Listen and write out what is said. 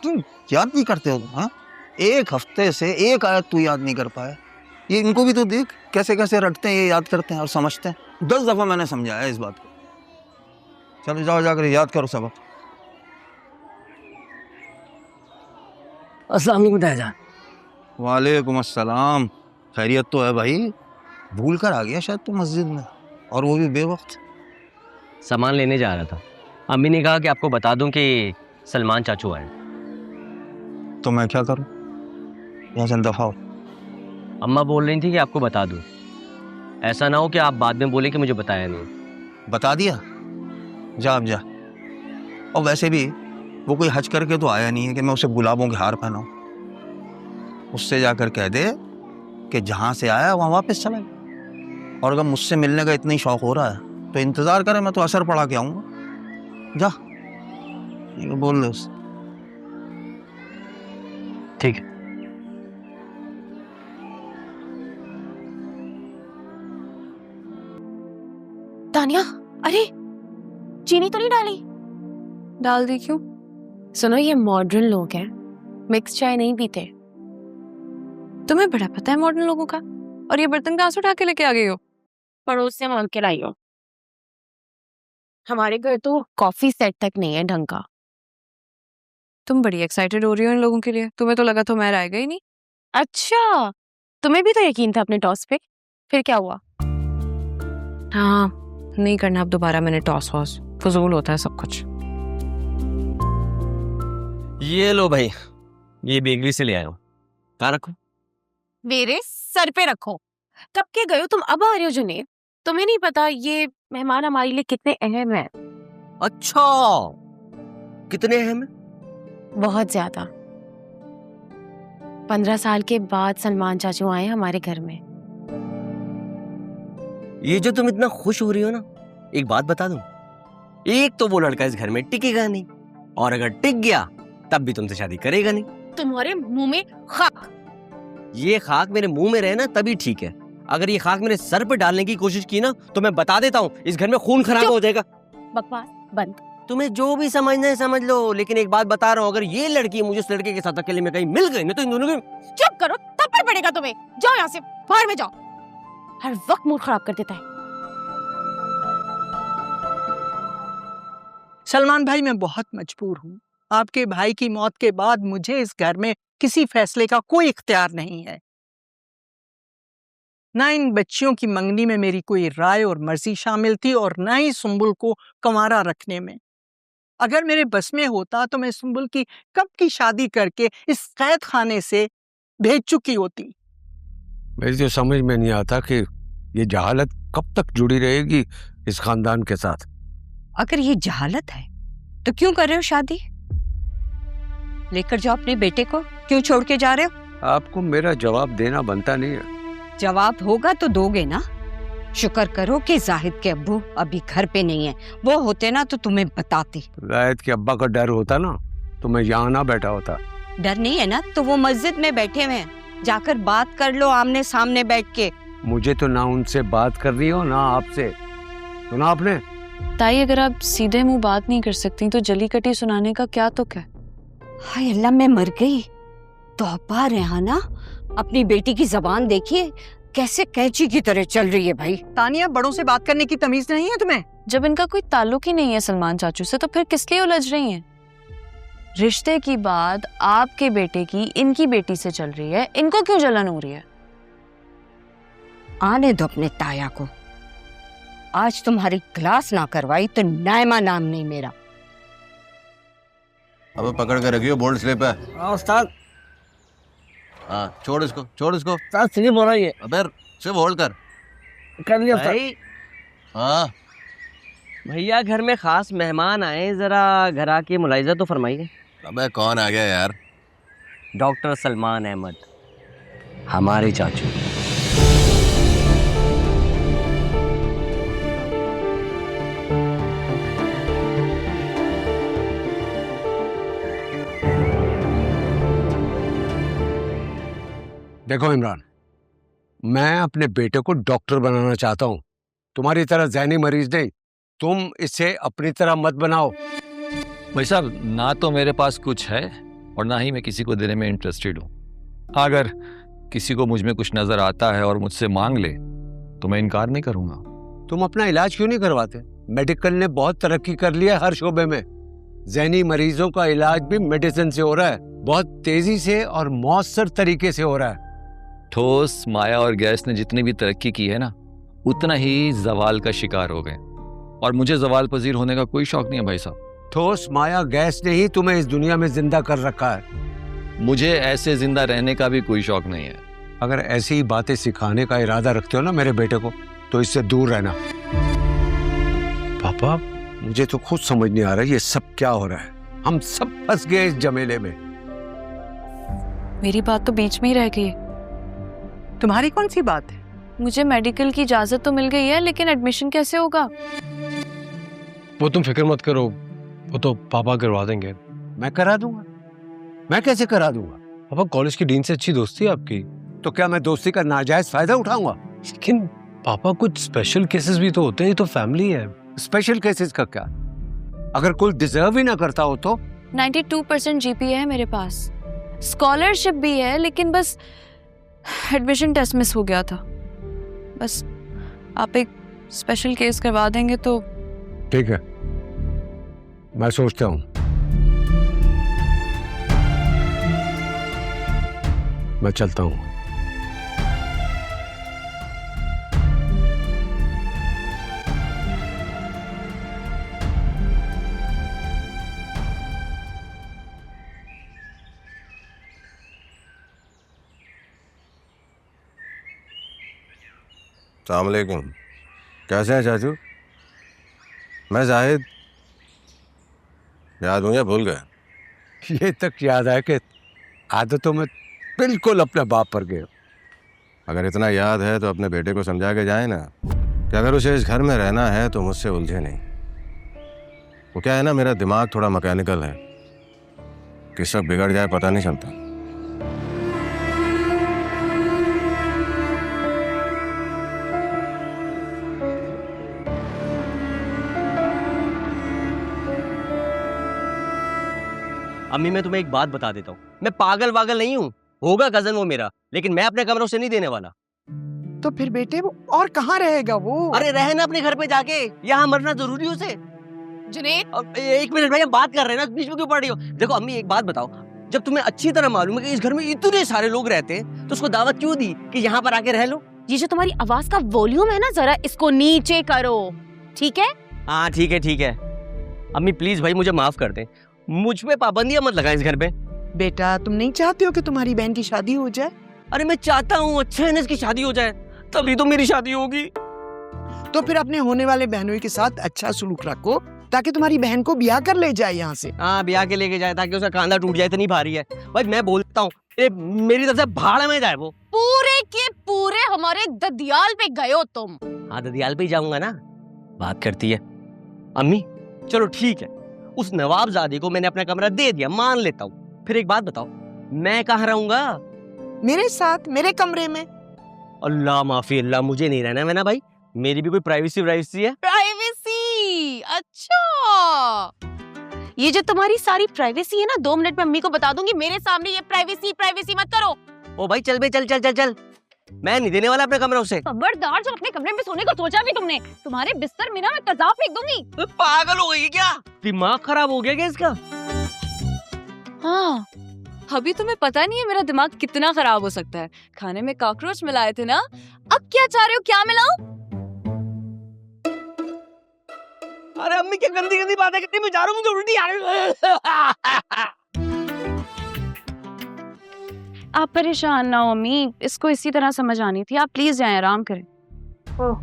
तुम याद नहीं करते हो? हाँ, एक हफ्ते से एक आयत तू याद नहीं कर पाया। ये इनको भी तो देख कैसे कैसे रटते हैं, ये याद करते हैं और समझते हैं। 10 दफा मैंने समझाया इस बात को। चलो जाओ, जाकर याद करो सबक। अस्सलाम वालेकुम ताया। वालेकुम अस्सलाम। खैरियत तो है भाई? भूल कर आ गया शायद तू मस्जिद में, और वो भी बेवक्त। सामान लेने जा रहा था, अम्मी ने कहा कि आपको बता दूं कि सलमान चाचू आए। तो मैं क्या करूं? यहाँ से दफा हो। अम्मा बोल रही थी कि आपको बता दूं, ऐसा ना हो कि आप बाद में बोले कि मुझे बताया नहीं। बता दिया, जा अब जा। और वैसे भी वो कोई हज करके तो आया नहीं है कि मैं उसे गुलाबों के हार पहनाऊं। उससे जाकर कह दे कि जहां से आया वहां वापस चला गया। और अगर मुझसे मिलने का इतना ही शौक हो रहा है तो इंतजार करे, मैं तो असर पड़ा के आऊंगा। जा, ये बोल दे उससे। ठीक है। तानिया, अरे चीनी तो नहीं डाली? डाल दी क्यों? सुनो, ये मॉडर्न लोग हैं, मिक्स चाय नहीं पीते। तुम्हें बड़ा पता है मॉडर्न लोगों का। और ये बर्तन कहाँ से उठा के लेके आ गई हो? पड़ोस से मांग के लाई हो। हमारे घर तो कॉफी सेट तक नहीं है ढंग का। तुम बड़ी एक्साइटेड हो रही हो इन लोगों के लिए। तुम्हें तो लगा तो मैं आएगा ही नहीं। अच्छा, तुम्हें भी तो यकीन था अपने टॉस पे, फिर क्या हुआ? हाँ, नहीं करना अब दोबारा मैंने टॉस वॉस। फजूल होता है सब कुछ। ये लो भाई, ये बेकरी से ले आया हूँ। कहाँ रखो? मेरे सर पे रखो। कब के गए हो तुम, अब आ रहे हो जुनेद? तुम्हें नहीं पता ये मेहमान हमारे लिए कितने अहम हैं? अच्छा, कितने अहम है? बहुत ज्यादा। 15 साल के बाद सलमान चाचू आए हमारे घर में। ये जो तुम इतना खुश हो रही हो ना, एक बात बता दूं, एक तो वो लड़का इस घर में टिकेगा नहीं, और अगर टिक गया तब भी तुमसे शादी करेगा नहीं। तुम्हारे मुंह में खाक। ये खाक मेरे मुंह में रहे ना तभी ठीक है। अगर ये खाक मेरे सर पे डालने की कोशिश की ना तो मैं बता देता हूँ, इस घर में खून खराब हो जाएगा। बकवास बंद। तुम्हें जो भी समझना है समझ लो, लेकिन एक बात बता रहा हूँ, अगर ये लड़की मुझे उस लड़के के साथ अकेले में कहीं मिल गई ना तो इन दोनों की। चुप करो, थप्पड़ पड़ेगा तुम्हें। जाओ यहाँ से, बाहर में जाओ। हर वक्त मूड खराब कर देता है। सलमान भाई, मैं बहुत मजबूर हूँ। आपके भाई की मौत के बाद मुझे इस घर में किसी फैसले का कोई इख्तियार नहीं है। ना इन बच्चियों की मंगनी में मेरी कोई राय और मर्जी शामिल थी, और ना ही सुंबुल को कंवारा रखने में। अगर मेरे बस में होता तो मैं सुंबुल की कब की शादी करके इस कैद खाने से भेज चुकी होती। मेरी तो समझ में नहीं आता कि ये जहालत कब तक जुड़ी रहेगी इस खानदान के साथ। अगर ये जहालत है तो क्यों कर रहे हो शादी? लेकर जाओ अपने बेटे को, क्यों छोड़ के जा रहे हो? आपको मेरा जवाब देना बनता नहीं है। जवाब होगा तो दोगे ना। शुक्र करो कि जाहिद के अब्बू अभी घर पे नहीं है, वो होते ना तो तुम्हें बताते। जाहिद के अब्बा का डर होता ना तो मैं यहाँ ना बैठा होता। डर नहीं है ना तो वो मस्जिद में बैठे हुए हैं, जाकर बात कर लो आमने सामने बैठ के। मुझे तो ना उनसे बात करनी हो ना आपसे। सुना आपने? ताई, अगर आप सीधे मुंह बात नहीं कर सकती तो जली कटी सुनाने का क्या तुक है? हाय अल्लाह, मैं मर गई। तौबा रेहाना, अपनी बेटी की जबान देखिए कैसे कैंची की तरह चल रही है भाई। तानिया, बड़ों से बात करने की तमीज नहीं है तुम्हें? जब इनका कोई ताल्लुक ही नहीं है सलमान चाचू से तो फिर किस लिए उलझ रही हैं? रिश्ते की बात आपके बेटे की इनकी बेटी से चल रही है, इनको क्यों जलन हो रही है? आने दो अपने ताया को। आज तुम्हारी क्लास ना करवाई तो नायमा नाम नहीं मेरा। अब पकड़ कर रखियो, बोल्ड स्लिप है। उस्ताद, हाँ, छोड़ इसको, छोड़ इसको। उस्ताद स्लिप हो रही है। अबे सिर्फ होल्ड कर। कर लिया उस्ताद। हाँ, भैया घर में खास मेहमान आए, जरा घर आके मुलाहिजा तो फरमाइए। अबे कौन आ गया यार? डॉक्टर सलमान अहमद, हमारे चाचू। देखो इमरान, मैं अपने बेटे को डॉक्टर बनाना चाहता हूँ, तुम्हारी तरह ज़हनी मरीज नहीं। तुम इसे अपनी तरह मत बनाओ। भाई साहब, ना तो मेरे पास कुछ है और ना ही मैं किसी को देने में इंटरेस्टेड हूँ। अगर किसी को मुझ में कुछ नजर आता है और मुझसे मांग ले तो मैं इनकार नहीं करूंगा। तुम अपना इलाज क्यों नहीं करवाते? मेडिकल ने बहुत तरक्की कर लिया है हर शोबे में। ज़हनी मरीजों का इलाज भी मेडिसिन से हो रहा है, बहुत तेजी से और मौसर तरीके से हो रहा है। ठोस, माया और गैस ने जितनी भी तरक्की की है ना, उतना ही जवाल का शिकार हो गए, और मुझे जवाल पजीर होने का कोई शौक नहीं है भाई साहब। ठोस, माया, गैस ने ही तुम्हें इस दुनिया में जिंदा कर रखा है। मुझे ऐसे जिंदा रहने का भी कोई शौक नहीं है। अगर ऐसी ही बातें सिखाने का इरादा रखते हो ना मेरे बेटे को, तो इससे दूर रहना। पापा, मुझे तो खुद समझ नहीं आ रहा ये सब क्या हो रहा है। हम सब फंस गए इस झमेले में। मेरी बात तो बीच में ही रह गई। तुम्हारी कौन सी बात है? मुझे मेडिकल की इजाजत तो मिल गई है, लेकिन एडमिशन कैसे होगा? वो तुम फिक्र मत करो, वो तो पापा करवा देंगे। मैं करा दूंगा। मैं कैसे करा दूंगा? पापा, कॉलेज की डीन से अच्छी दोस्ती है आपकी। तो क्या मैं दोस्ती का नाजायज फायदा उठाऊंगा? लेकिन पापा, कुछ स्पेशल केसेस भी तो होते हैं, ये तो फैमिली है। स्पेशल केसेस का क्या? अगर कोई डिजर्व ही ना करता हो तो? 92% जीपीए है मेरे पास, स्कॉलरशिप भी है, लेकिन बस एडमिशन टेस्ट मिस हो गया था। बस आप एक स्पेशल केस करवा देंगे तो। ठीक है, मैं सोचता हूँ। मैं चलता हूँ। अस्सलाम वालेकुम। कैसे हैं चाचू? मैं जाहिद। याद हूँ या भूल गए? ये तक याद है कि आदतों में बिल्कुल अपने बाप पर गए। अगर इतना याद है तो अपने बेटे को समझा के जाए ना कि अगर उसे इस घर में रहना है तो मुझसे उलझे नहीं। वो क्या है ना, मेरा दिमाग थोड़ा मैकेनिकल है, किस वक्त बिगड़ जाए पता नहीं चलता। अम्मी, मैं तुम्हें एक बात बता देता हूँ, मैं पागल वागल नहीं हूँ। होगा कजन वो मेरा, लेकिन मैं अपने कमरों से नहीं देने वाला। तो फिर बेटे वो और कहाँ रहेगा वो? अरे रहना अपने घर पे जाके, यहाँ मरना जरूरी है उसे। जुनेद, अब एक मिनट भाई, हम बात कर रहे हैं ना, बीच में क्यों पड़ रही हो? देखो अम्मी, एक बात बताओ, जब तुम्हें अच्छी तरह मालूम है कि इस घर में इतने सारे लोग रहते हैं, तो उसको दावत क्यों दी कि यहाँ पर आके रह लो? ये जो तुम्हारी आवाज का वॉल्यूम है ना, जरा इसको नीचे करो, ठीक है? हाँ ठीक है ठीक है। अम्मी प्लीज भाई, मुझे माफ कर दे, मुझ पे पाबंदियां मत लगा इस घर पे। बेटा, तुम नहीं चाहते हो कि तुम्हारी बहन की शादी हो जाए? अरे मैं चाहता हूँ अच्छे है इसकी शादी हो जाए, तभी तो मेरी शादी होगी। तो फिर अपने होने वाले बहनों के साथ अच्छा सलूक रखो, ताकि तुम्हारी बहन को ब्याह कर ले जाए यहाँ से। हाँ, ब्याह के लेके जाए ताकि उसका कांधा टूट जाए, इतनी भारी है। भाई मैं बोलता हूँ, मेरी तरफ से भाड़ में जाए वो। पूरे के पूरे हमारे ददियाल पे गए हो तुम। हाँ, ददियाल पे ही जाऊंगा ना। बात करती है अम्मी, चलो ठीक है, उस नवाबजादे को मैंने अपना कमरा दे दिया, मान लेता हूँ। फिर एक बात बताओ, मैं कहाँ रहूंगा? मेरे साथ, मेरे कमरे में। अल्लाह माफी अल्लाह, मुझे नहीं रहना है ना भाई, मेरी भी कोई प्राइवेसी है। प्राइवेसी? अच्छा, ये जो तुम्हारी सारी प्राइवेसी है ना, 2 मिनट में अम्मी को बता दूंगी। मेरे सामने ये प्राइवेसी मत करो। ओ भाई चल बे, चल चल चल चल, मैं नहीं देने वाला अपने कमरा उसे। खबरदार, जो अपने कमरे में सोने को सोचा भी तुमने, तुम्हारे बिस्तर में ना मैं तेजाब फेंक दूंगी। पागल हो गई क्या? दिमाग खराब हो गया क्या इसका? हाँ, अभी तुम्हें पता नहीं है मेरा दिमाग कितना खराब हो सकता है। खाने में कॉकरोच मिलाए थे ना, अब क्या चाह रहे हो, क्या मिलाऊं? अरे अम्मी क्या गंदी गंदी बातें करती, मैं जा रहा हूँ, मुझे उल्टी आ रही। आप परेशान ना हो अम्मी, इसको इसी तरह समझ आनी थी। आप प्लीज जाएं, आराम करें। ओह,